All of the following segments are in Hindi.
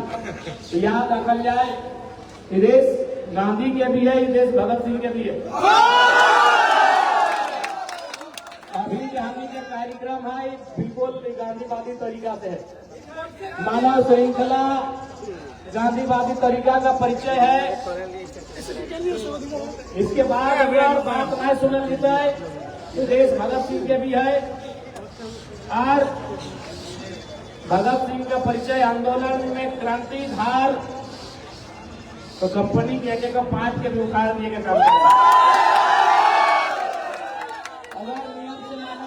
तो याद रखल जाए, ये देश गांधी के भी है, ये देश भगत सिंह के भी है। अभी गांधी का कार्यक्रम है बिल्कुल गांधीवादी तरीका से है, मानव श्रृंखला गांधीवादी तरीका का परिचय है। इसके बाद अगर बात मैं सुन लेता है तो देश भगत सिंह के भी है, और भगत सिंह का परिचय आंदोलन में क्रांति धार, तो कंपनी के एक पांच के भी उखाड़ दिए के काम करेगा। अगर नियम से माना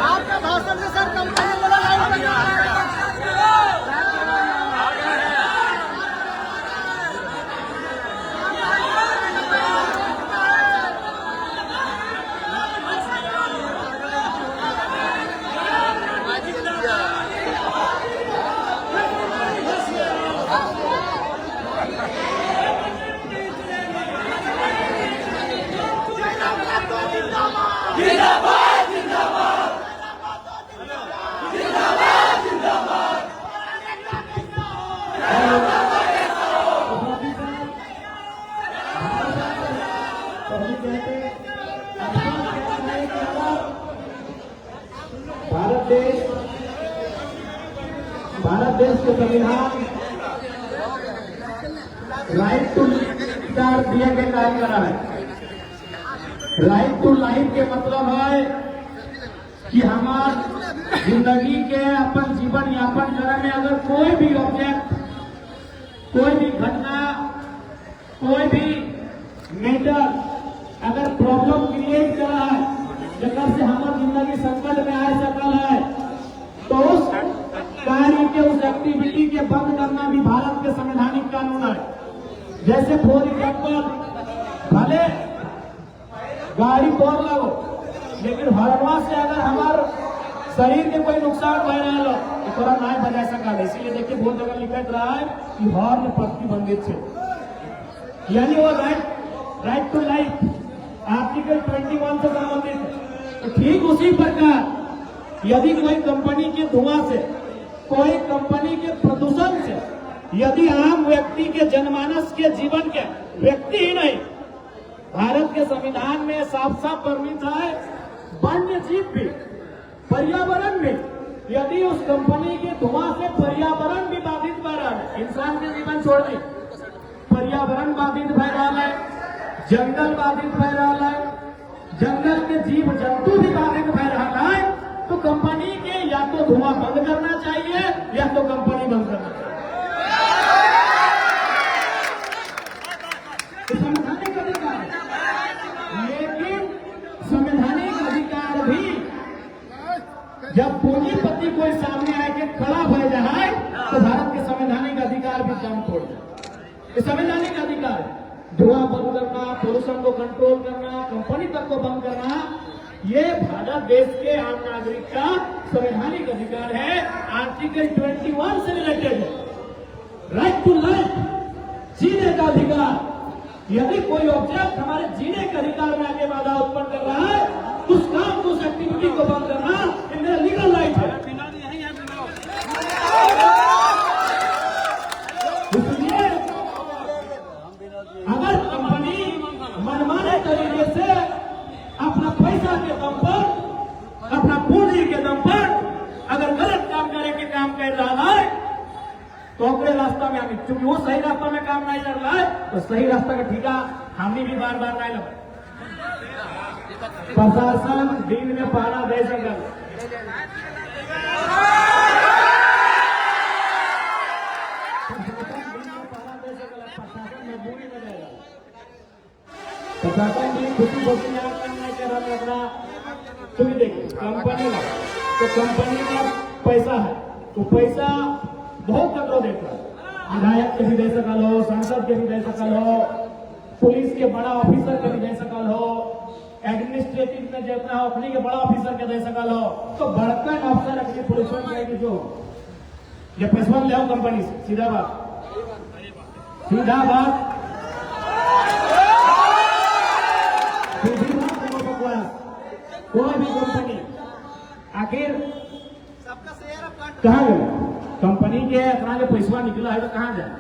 आपका भाषण से सर कंपनी भारत देश के संविधान राइट टू दिए के कार्य करा है। राइट टू लाइफ के मतलब है कि हमार जिंदगी के अपन जीवन यापन करे में अगर कोई भी ऑब्जेक्ट, कोई भी घटना, कोई भी मैटर अगर प्रॉब्लम क्रिएट करा है, जगह से हमारी जिंदगी संकट में आ सकल है, तो उस कार्य के, उस एक्टिविटी के बंद करना भी भारत के संवैधानिक कानून है। जैसे फॉर एग्जाम्पल, भले गाड़ी तोड़ लगो, लेकिन हरवा से अगर हमारे शरीर के कोई नुकसान हो रहा है तो थोड़ा नहीं बजा सका है। इसीलिए देखिए बहुत जगह लिखा रहा है कि हॉर्न प्रतिबंधित है, यानी वो राइट टू लाइफ आर्टिकल 21 से संबंधित है। तो ठीक उसी प्रकार यदि कोई कंपनी के धुआं से, कोई कंपनी के प्रदूषण से यदि आम व्यक्ति के जनमानस के जीवन के, व्यक्ति ही नहीं, भारत के संविधान में साफ साफ वर्णित है, वन्य जीव भी, पर्यावरण भी, यदि उस कंपनी के धुआं से पर्यावरण भी बाधित हो रहा है, इंसान के जीवन छोड़ दी, पर्यावरण बाधित हो रहा है, जंगल बाधित हो रहा है, जंगल के जीव जंतु भी बाधित हो रहा है, तो कंपनी के या तो धुआं बंद करना चाहिए या तो कंपनी बंद करना चाहिए। संवैधानिक अधिकार, लेकिन संवैधानिक अधिकार भी जब पूंजीपति कोई सामने आके खड़ा हो जाए तो भारत के संवैधानिक अधिकार भी काम छोड़ जाए। संवैधानिक अधिकार धुआं बंद करना, पोल्यूशन को कंट्रोल करना, कंपनी तक को बंद करना, ये भारत देश के आम नागरिक का संवैधानिक अधिकार है। आर्टिकल 21 से रिलेटेड है, राइट टू लाइफ, जीने का अधिकार। यदि कोई ऑब्जेक्ट हमारे जीने के अधिकार में आगे बाधा उत्पन्न कर रहा है, उस काम को, उस एक्टिविटी को बंद करना मेरा लीगल राइट है। इसलिए अगर कंपनी मनमाने तरीके से अपना पैसा के दम पर, अपना पूंजी के दम पर अगर गलत काम करे के काम कर रहा है तो अपने रास्ता में आगे, क्योंकि वो सही रास्ता में काम नहीं कर रहा है, तो सही रास्ता का ठेका हमने भी बार बार नहीं लगा प्रशासन दिन में पहरा दे सकल प्रशासन भी खुशी खुशी नहीं कर रहा अपना तुम देखिए कंपनी में तो कंपनी में पैसा है तो पैसा बहुत तकड़ो देता है विधायक के भी दे सकल हो सांसद के भी दे सकल हो पुलिस के बड़ा ऑफिसर के भी दे सकल हो एडमिनिस्ट्रेटिव में जितना हो अपनी के बड़ा ऑफिसर के दे सकल हो तो बड़का अफसर अपनी पुलिस में जो ये पैसा ले आओ कंपनी से सीधा बात कोई भी कंपनी आखिर कहाँ गया कंपनी के अपना जो पैसा निकला है तो कहाँ जाए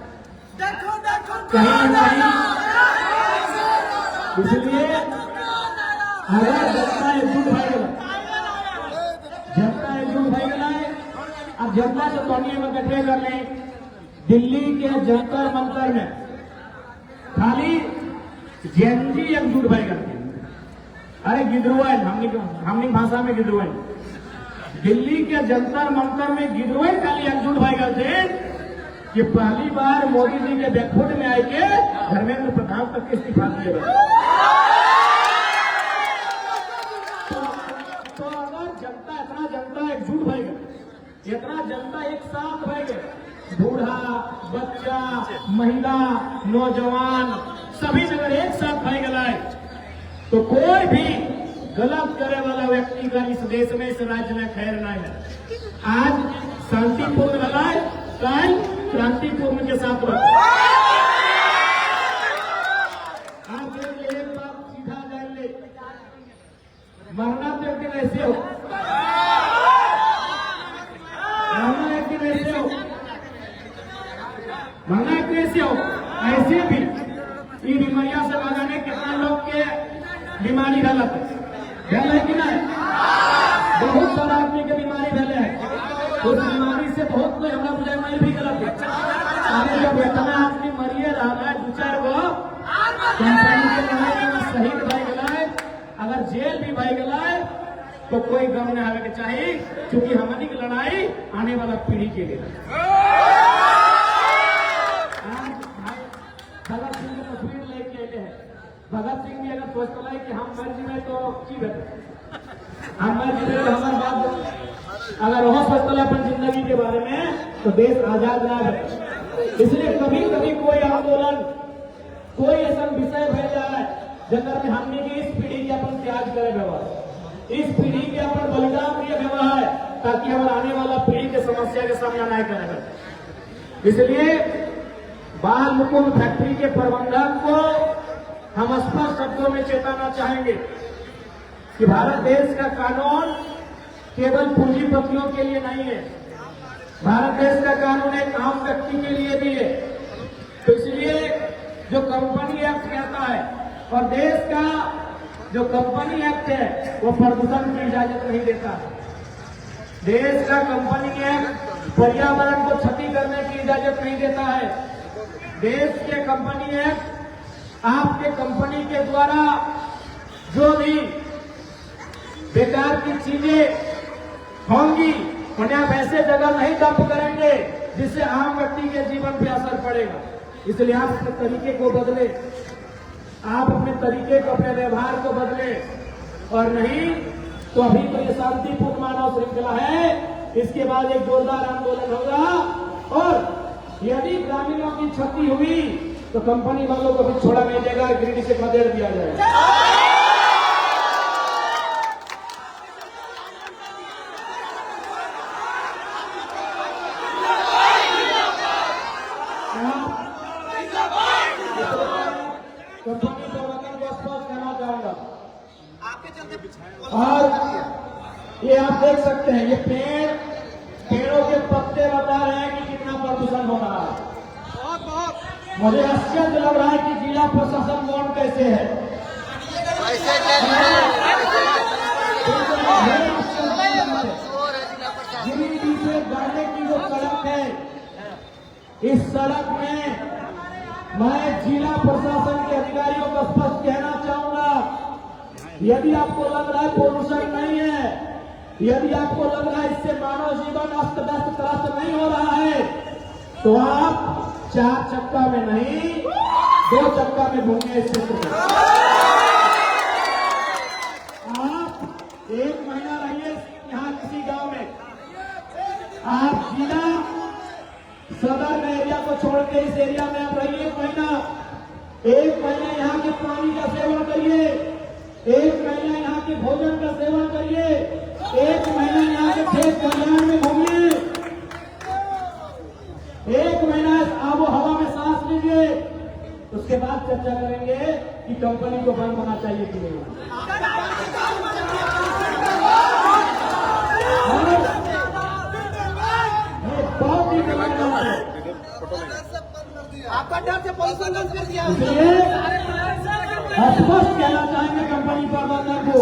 कहीं ना कहीं इसलिए अगर जनता एकजुट भाई गला अब जनता जो दुनिया में इकट्ठे कर लें दिल्ली के जंतर मंतर में खाली जेएनजी एकजुट भाई करते अरे गिदरुआल हमने भाषा में गिदरुआल दिल्ली के जंतर मंतर में गिदरुआल खाली एकजुट भाई करते कि पहली बार मोदी जी के बैकफुट में आके धर्मेंद्र प्रधान तक के इस्तीफा दिए तो अगर जनता इतना जनता एकजुट भाई इतना जनता एक साथ भाई बूढ़ा बच्चा महिला नौजवान सभी जगह एक साथ भाई गलाए तो कोई भी गलत करे वाला व्यक्ति का इस देश में इस राज्य में खैर नहीं है आज शांतिपूर्ण लड़ाई कल क्रांतिपूर्ण के साथ आप एक बात सीधा जान ले मरना तो एक दिन ऐसे हो मरना एक दिन ऐसे हो मरना एक दिन ऐसे हो ऐसे भी ये बीमारियां से भगाने कितना लोग के बीमारी गलत है कि नहीं बहुत सारा आदमी के बीमारी फैले है उस बीमारी से बहुत कोई हमारा बुझाई मैं भी गलत है अरे जब इतना आदमी मरिए रहा है दो चार गो कंपनी के लड़ाई में शहीद भाई गला है अगर जेल भी भाई गला है तो कोई गम नहीं आवे के चाहिए क्योंकि हमारी की लड़ाई आने वाला पीढ़ी के लिए भगत सिंह की तस्वीर लेके आए हैं भगत सिंह भी अगर सोचता है कि हम मर जीवे तो की बेहतर हम मर जीवे तो हमारे बात अगर वह सोचता है अपन जिंदगी के बारे में तो देश आजाद ना है इसलिए कभी कभी कोई आंदोलन कोई ऐसा विषय भर जाए जगह में हमने की इस पीढ़ी के अपन त्याग करे व्यवहार इस पीढ़ी के अपन बलिदान दिए व्यवहार ताकि हमारा आने वाला पीढ़ी के समस्या के सामना नहीं करेगा इसलिए बाल मुकुंद फैक्ट्री के प्रबंधक को हम स्पष्ट शब्दों में चेताना चाहेंगे कि भारत देश का कानून केवल पूंजीपतियों के लिए नहीं है भारत देश का कानून एक आम व्यक्ति के लिए भी है तो इसलिए जो कंपनी एक्ट कहता है और देश का जो कंपनी एक्ट है वो प्रदूषण की इजाजत नहीं देता देश का कंपनी एक्ट पर्यावरण को क्षति करने की इजाजत नहीं देता है देश के कंपनी एक्ट आपके कंपनी के द्वारा जो भी बेकार की चीजें होंगी उन्हें आप ऐसे जगह नहीं डंप करेंगे जिससे आम व्यक्ति के जीवन पे असर पड़ेगा इसलिए आप अपने तरीके को बदले आप अपने तरीके को अपने व्यवहार को बदले और नहीं तो अभी तो ये शांतिपूर्ण मानव श्रृंखला है इसके बाद एक जोरदार आंदोलन होगा और यदि ग्रामीणों की क्षति हुई तो कंपनी वालों को भी छोड़ा नहीं देगा गिरिडीह से खदेड़ दिया जाएगा कंपनी प्रबंधन को स्पष्ट करना चाहूंगा और ये आप देख सकते हैं ये पेड़ों के पत्ते बता रहे हैं कि कितना प्रदूषण हो रहा है मुझे आश्चर्य लग रहा है कि जिला प्रशासन कौन कैसे है गिरिडीह से बढ़ने की जो सड़क है इस सड़क में मैं जिला प्रशासन के अधिकारियों को स्पष्ट कहना चाहूंगा, यदि आपको लग रहा है पोल्यूशन नहीं है, यदि आपको लग रहा है इससे मानव जीवन अस्त व्यस्त त्रस्त नहीं हो रहा है, तो आप 4 चक्का में नहीं 2 चक्का में घूमिए इस क्षेत्र में। आप 1 महीना रहिए यहाँ किसी गांव में, आप जिला सदर में एरिया को छोड़ के इस एरिया में आप रहिए 1 महीना यहाँ के पानी का सेवन करिए, 1 महीना यहाँ के भोजन का सेवन करिए, 1 महीना यहाँ के खेत खलिहान में घूमिए, 1 महीना आबो हवा में सांस लीजिए, उसके बाद चर्चा करेंगे कि कंपनी को बंद होना चाहिए कि नहीं। बहुत ही गलत बात है। आपका डर से पॉल्यूशन बंद कर दिया। इसलिए स्पष्ट कहना चाहेंगे कंपनी प्रबंधन को,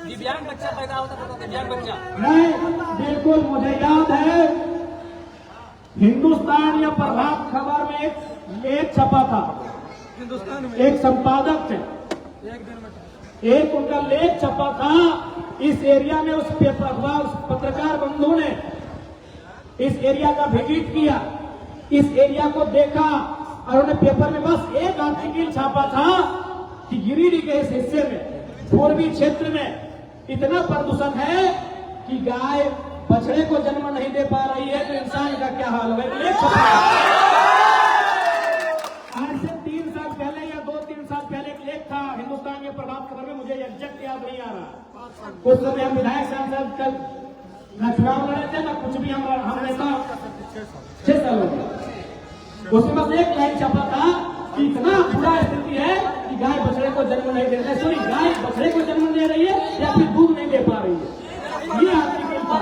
दिव्यांग बच्चा पैदा होता था, दिव्यांग बच्चा नहीं, बिल्कुल मुझे याद है हिंदुस्तान या प्रभात खबर में एक लेख छपा था, हिंदुस्तान में एक संपादक थे, एक उनका लेख छपा था। इस एरिया में उस पत्रकार बंधु ने इस एरिया का विजिट किया, इस एरिया को देखा और उन्होंने पेपर में बस एक आर्टिकल छापा था कि गिरिडीह के इस हिस्से में पूर्वी क्षेत्र में इतना प्रदूषण है कि गाय बछड़े को जन्म नहीं दे पा रही है, तो इंसान का क्या हाल होगा। आज से 3 साल पहले या 2-3 साल पहले एक लेख था हिंदुस्तान के प्रभात खबर में, मुझे एग्जैक्ट याद नहीं आ रहा। उस समय हम विधायक सांसद न चुनाव लड़े थे, न कुछ भी हम नेता 6 साल हो गए। उसमें बस एक लाइन छपा था कि इतना बुरा स्थिति है कि गाय बछड़े को जन्म नहीं दे रही है, सॉरी गाय बछड़े को जन्म दे रही है या फिर दूध नहीं दे पा रही है। ये आर्टिकल था,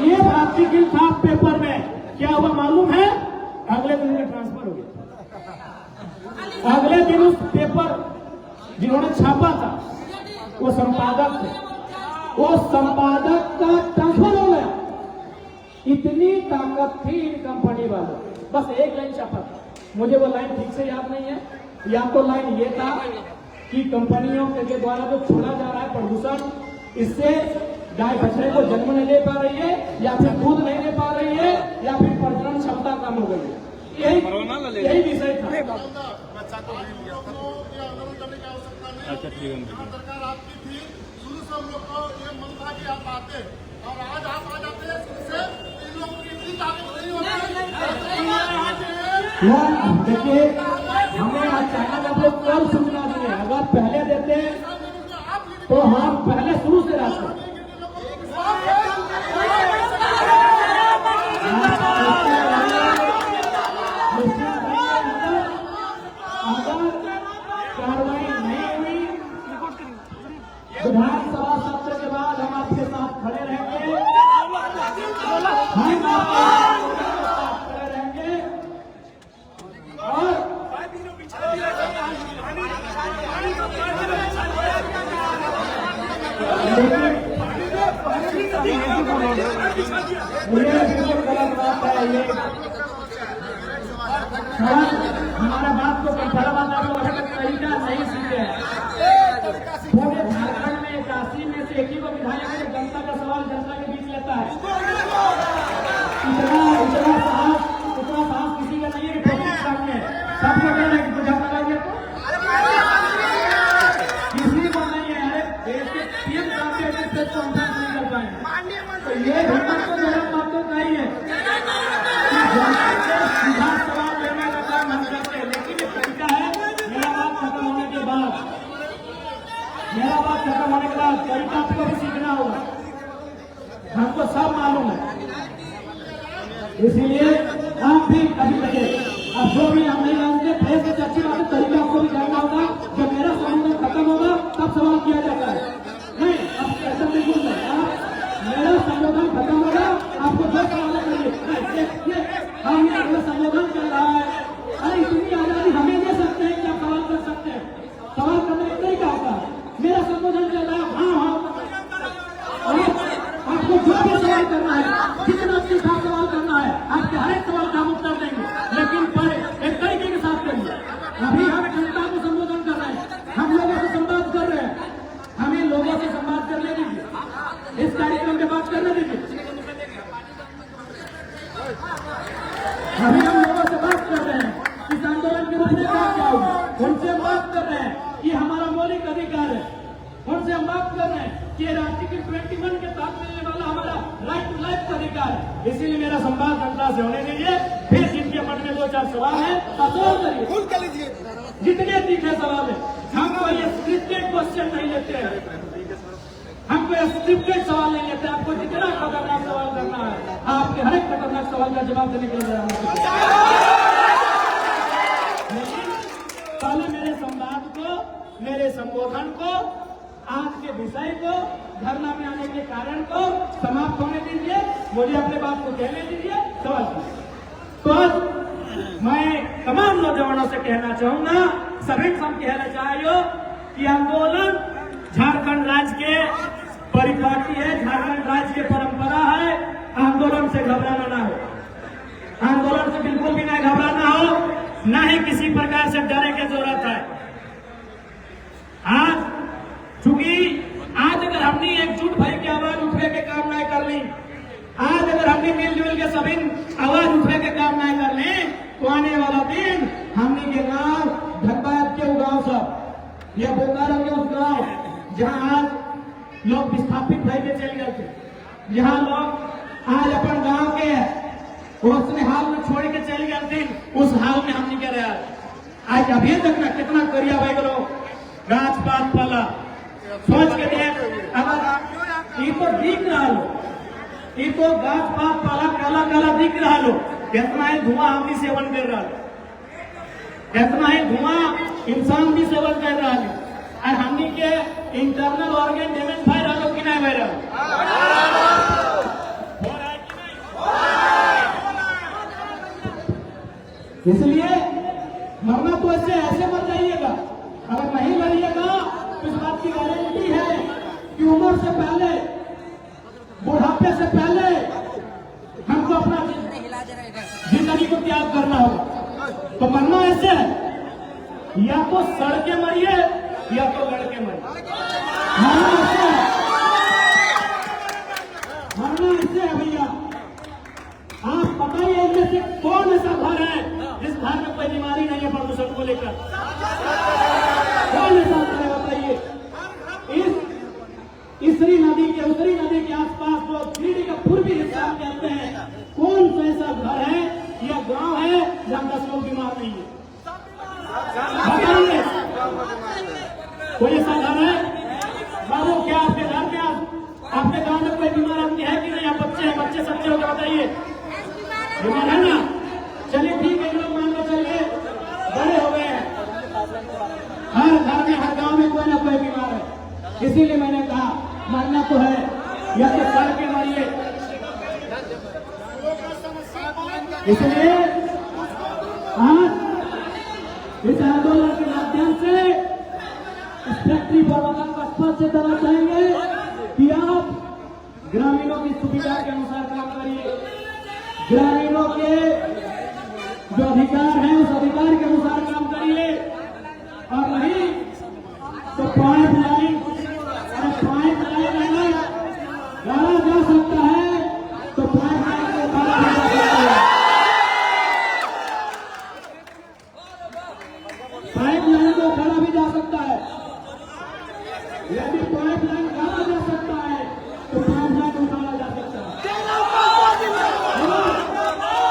ये आर्टिकल था पेपर में। क्या हुआ मालूम है? अगले दिन में ट्रांसफर हो गया। अगले दिन उस पेपर जिन्होंने छापा था वो संपादक थे, वो संपादक का ट्रांसफर हो गया। इतनी ताकत थी इन कंपनी वालों, बस एक लाइन छापा था, मुझे वो लाइन ठीक से याद नहीं है। या तो लाइन ये था कि कंपनियों के द्वारा जो छोड़ा जा रहा है प्रदूषण, इससे गाय बछड़े को जन्म नहीं दे पा रही है, या फिर दूध नहीं दे पा रही है, या फिर प्रजनन क्षमता कम हो गई है। यही विषय था। अच्छा ठीक है, सरकार आपकी थी, शुरू से हम लोग को ये मन था कि आप आते, और आज आप आ जाते हैं, इससे इन लोगों की इतनी ताकत नहीं होती। देखिए, हमें अचानक आप लोग कल सूचना दिए, अगर पहले देते तो हम पहले शुरू से रहते। कार्रवाई नहीं हुई, विधानसभा सत्र के बाद हम आपके साथ खड़े रहेंगे, हम आपके साथ खड़े रहेंगे। और ये बिल्कुल गलत बात है। ये हमारा बात को कंठा बात आप लोग तरीका नहीं सीखे हैं। पूरे झारखंड में 81 में से एक ही को विधायक है जो जनता का सवाल जनता के बीच लेता है। इतना साहस किसी का नहीं है कि सामने सबको कह रहे हैं कि बुझा लगाइए, किसी को नहीं है। अरे देश के 3 साल के प्रेस कॉन्फ्रेंस नहीं कर पाए, तो ये हिम्मत तो गलत बात तो नहीं है। सीधा सवाल लेने का काम हम करते हैं, लेकिन ये तरीका है। मेरा बात खत्म होने के बाद तरीका आपको भी सीखना होगा, हमको सब मालूम है। इसीलिए आप भी कभी लगे, अब जो भी हम नहीं जानते, प्रेस से अच्छी बात है, तरीका आपको भी जानना होगा। जब मेरा संबोधन खत्म होगा तब सवाल किया जाता है, नहीं अब ऐसा बिल्कुल नहीं। मेरा संबोधन खत्म होगा, आपको जो सवाल करिए। हम अपना संबोधन कर रहा है, अरे इतनी आजादी हमें दे सकते हैं कि आप सवाल कर सकते हैं। सवाल करने का तरीका होता है, मेरा संबोधन चल रहा है, हाँ आपको जो भी सवाल करना है, जितना सवाल करना है, आपके अभी हम जनता को संबोधन कर रहे हैं, हम लोगों से संवाद कर रहे हैं, हमें लोगों से संवाद करने दीजिए, इस कार्यक्रम के बात करने दीजिए। अभी हम लोगों से बात कर रहे हैं, इस आंदोलन के रूपरेखा क्या होगी, उनसे हम बात कर रहे हैं कि हमारा मौलिक अधिकार है, उनसे हम बात कर रहे हैं कि आर्टिकल 21 के तहत मिलने वाला हमारा राइट टू लाइफ का अधिकार है। इसीलिए मेरा संवाद जनता से होने दीजिए, फिर जिनके मन में 2-4 सवाल है सवाल करिए, जितने तीखे सवाल है। हम कोई स्क्रिप्टेड क्वेश्चन नहीं लेते हैं, हम कोई स्क्रिप्टेड सवाल नहीं लेते। आपको जितना खतरनाक सवाल करना है, आपके हर एक खतरनाक सवाल का जवाब देने के लिए पहले मेरे संवाद को, मेरे संबोधन को, आज के विषय को, धरना में आने के कारण को समाप्त होने दीजिए, मुझे अपने बात को कहने दीजिए, सवाल कीजिए। तो मैं तमाम नौजवानों से कहना चाहूंगा, सभी सब कहना चाहिए कि आंदोलन झारखंड राज्य के परिपाटी है, झारखंड राज्य की परंपरा है। आंदोलन से घबराना ना हो, आंदोलन से बिल्कुल भी नहीं घबराना हो, न ही किसी प्रकार से डरे की जरूरत है। आज चूंकि आज अगर हमने एकजुट भाई की आवाज उठने के काम नहीं कर ली, आज अगर हमने मिलजुल के सभी आवाज उठने के काम नहीं कर ली, तो आने वाला दिन हमने के गांव धनबाद के गांव सब या बोकारो के उस गांव जहां आज लोग विस्थापित भाई के चले गए थे, जहां लोग आज अपन गांव के उसने हाल में छोड़ के चले गए थे, उस हाल में हमने क्या रहा आज अभी तक ना कितना करिया भाई लोग गाछ पात पाला सोच के देख, अगर ये तो दिख रहा लो, ये तो गाछ पात पाला काला काला दिख रहा लो, कितना ही धुआं हम भी सेवन कर रहा लो, कितना ही धुआं इंसान भी सेवन कर रहा है। और हमने के इंटरनल ऑर्गन डैमेज भाई रहा लो कि नहीं भाई रहा इसलिए मरना तो ऐसे मर जाइएगा, अगर नहीं मरिएगा तो इस बात की गारंटी है कि उम्र से पहले, बुढ़ापे से पहले हमको अपना जिंदगी को त्याग करना होगा। तो मरना ऐसे है, या तो सड़ के मरिए या तो लड़के मरिए, मरना ऐसे है, मरना ऐसे है भैया। आप बताइए इनमें से कौन ऐसा घर है जिस घर में कोई बीमारी नहीं है प्रदूषण को लेकर, कौन ऐसा घर है बताइए। इसरी नदी के उत्तरी नदी के आसपास जो दिल्ली का पूर्वी हिस्सा कहते हैं, कौन सा ऐसा घर है या गांव है जहां 10 लोग बीमार नहीं है, बताइए कोई ऐसा घर है? बाबू क्या आपके घर में, आपके गांव में कोई बीमार आदमी है कि नहीं? आप बच्चे हैं, बच्चे सच्चे हो गए बताइए, बीमार है ना? चलिए ठीक है, लोग मान लो चलिए बड़े हो गए हैं, हर घर में हर गांव में कोई ना कोई बीमार है। इसीलिए मैंने कहा मरना तो है, या तो सड़ के मरिए। इसलिए आज इस आंदोलन के माध्यम से इस फैक्ट्री प्रबंधन को स्पष्ट से देना चाहेंगे कि आप ग्रामीणों की सुविधा के अनुसार काम करिए, ग्रामीणों के जो अधिकार है उस अधिकार के अनुसार काम करिए, और नहीं तो पाइप लाइन गाड़ा जा सकता है तो पाइप लाइन को गाड़ा जा सकता है, पाइप लाइन को गाड़ा भी जा सकता है। यदि पाइप लाइन गाड़ा जा सकता है तो पाइप लाइन को गाड़ा जा सकता है।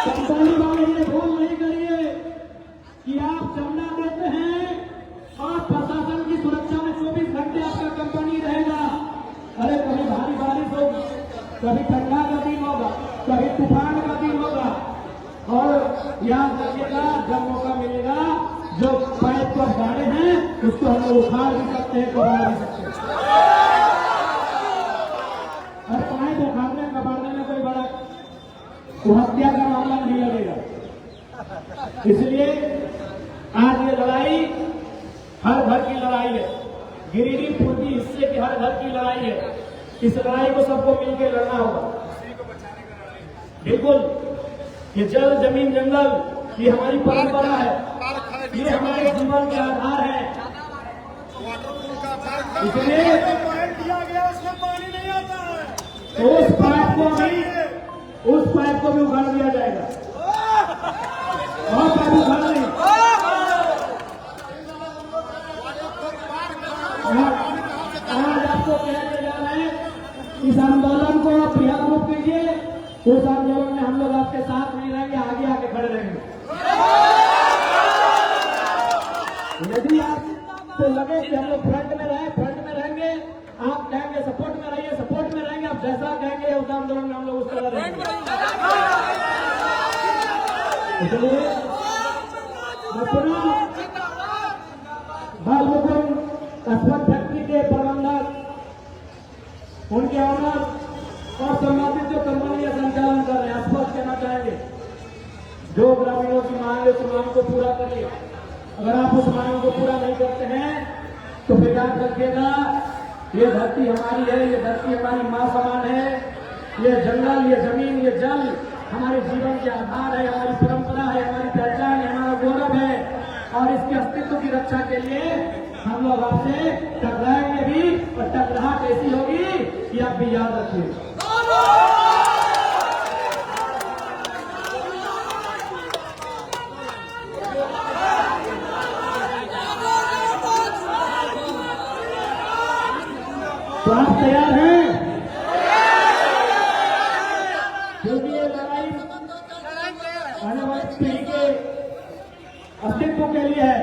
कंपनी वाले ये भूल नहीं करिए कि आप चंदा देते हैं और प्रशासन की सुरक्षा में 24 घंटे आपका कंपनी रहेगा। अरे कभी भारी बारिश होगी, कभी ठंडा का दिन होगा, कभी तूफान का दिन होगा, और याद रखिएगा जब मौका मिलेगा जो पाइप पर गाड़े हैं उसको हम लोग उखाड़ भी सकते हैं, कबाड़ भी सकते हैं। और पाइप उखाड़ने कबाड़ने में कोई बड़ा हत्या का मामला नहीं लगेगा। इसलिए आज ये लड़ाई हर घर की लड़ाई है, गिरिडीह पूर्वी हिस्से की हर घर की लड़ाई है। इस लड़ाई को सबको मिलकर लड़ना होगा। बिल्कुल, ये जल जमीन जंगल ये हमारी परंपरा है, ये हमारे जीवन के आधार है। वाटरपूल का कार्यक्रम इसलिए पाइप दिया गया, उसमें पानी नहीं आता है। तो उस पाइप को भी उखाड़ दिया जाएगा। और पाइप उखाड़ नहीं। आज आपको कहने जा रहे हैं, इस आंदोलन को आप बृहद रूप दीजिए। उस आंदोलन में हम लोग आपके साथ नहीं रहेंगे, आगे आके खड़े रहेंगे। यदि आपको लगे कि हम लोग फ्रंट में रहेंगे, आप कहेंगे सपोर्ट में रहिए, सपोर्ट में रहेंगे। आप जैसा कहेंगे उस आंदोलन में हम लोग उस तरह रहेंगे। इसलिए मैं पुनः बालमुकुंद अस्पत फैक्ट्री के प्रबंधक, उनके ऑनर और संबंधित जो कंपनी का संचालन कर रहे हैं, स्पष्ट कहना चाहेंगे, जो ग्रामीणों की मांग है उस मांग को पूरा करिए। अगर आप उस मांग को पूरा नहीं करते हैं तो फिर याद रखिएगा, ये धरती हमारी है, ये धरती हमारी मां समान है। ये जंगल, ये जमीन, ये जल हमारे जीवन के आधार है, हमारी परंपरा है, हमारी पहचान है, हमारा गौरव है। और इसके अस्तित्व की रक्षा के लिए हम लोग आपसे टकराएंगे भी, और टकराहट ऐसी होगी कि आप भी याद रखिए। तो आप तैयार हैं? क्योंकि ये लड़ाई आने वाली पीढ़ी के अस्तित्व के लिए है।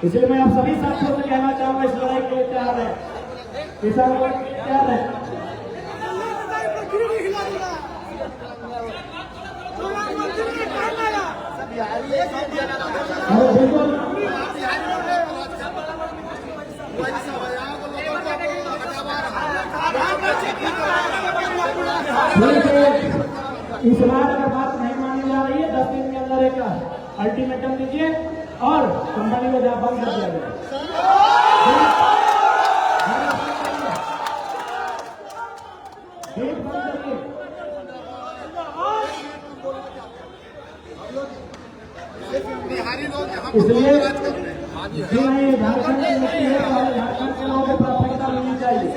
इसलिए मैं आप सभी साथियों से कहना चाहूंगा, इस लड़ाई के लिए तैयार है, इस आंदोलन के लिए तैयार है। बिल्कुल इस बार अगर बात नहीं मानी जा रही है, 10 दिन के अंदर एक अल्टीमेटम दीजिए और कंपनी को जहाँ बंद कर दिया जाए। इसलिए जी नहीं, झारखंड की मुक्ति है, तो झारखंड के लोगों को प्राथमिकता मिलनी चाहिए।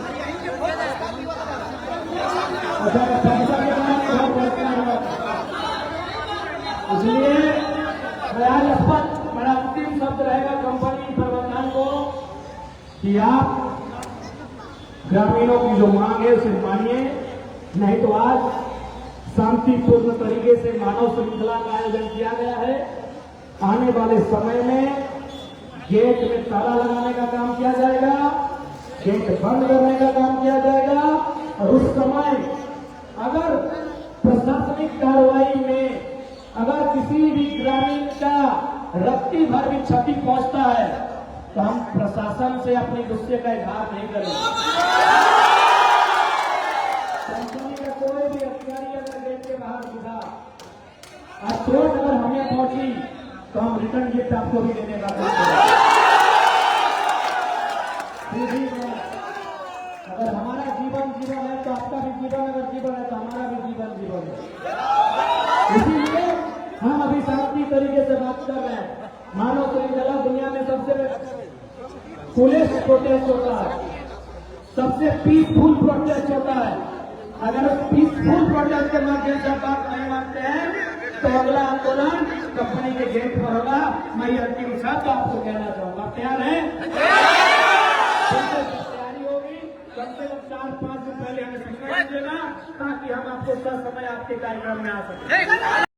इसलिए आज स्पष्ट बड़ा अंतिम शब्द रहेगा कंपनी प्रबंधन को कि आप ग्रामीणों की जो मांग है उसे मानिए, नहीं तो आज शांतिपूर्ण तरीके से मानव श्रृंखला का आयोजन किया गया है। आने वाले समय में गेट में ताला लगाने का काम किया जाएगा, गेट बंद करने का काम किया जाएगा। और उस समय अगर प्रशासनिक कार्रवाई में अगर किसी भी ग्रामीण का रत्ती भर भी क्षति पहुंचता है तो हम प्रशासन से अपने गुस्से का इजहार नहीं करेंगे। कंपनी का कोई भी अधिकारी अगर गेट के बाहर दिखा और चोट अगर हमें पहुंची तो हम रिटर्न गिफ्ट आपको भी देने का काम करेंगे। अगर हमारा जीवन है तो आपका भी जीवन, अगर जीवन है तो हमारा भी जीवन है। इसीलिए हम अभी शांति तरीके से बात कर रहे हैं। मानव श्रृंखला दुनिया में सबसे कूलेस्ट प्रोटेस्ट होता है, सबसे पीसफुल प्रोटेस्ट होता है। अगर उस पीसफुल प्रोटेस्ट के माध्यम से बात नहीं मानते हैं तो अगला आंदोलन कंपनी के गेट पर होगा। मैं ये अंतिम शब्द आपको कहना चाहूंगा, तैयार हैं? तैयारी होगी, कम से कम 4-5 दिन पहले हमें सूचना दीजिएगा ताकि हम आपको समय आपके कार्यक्रम में आ सके।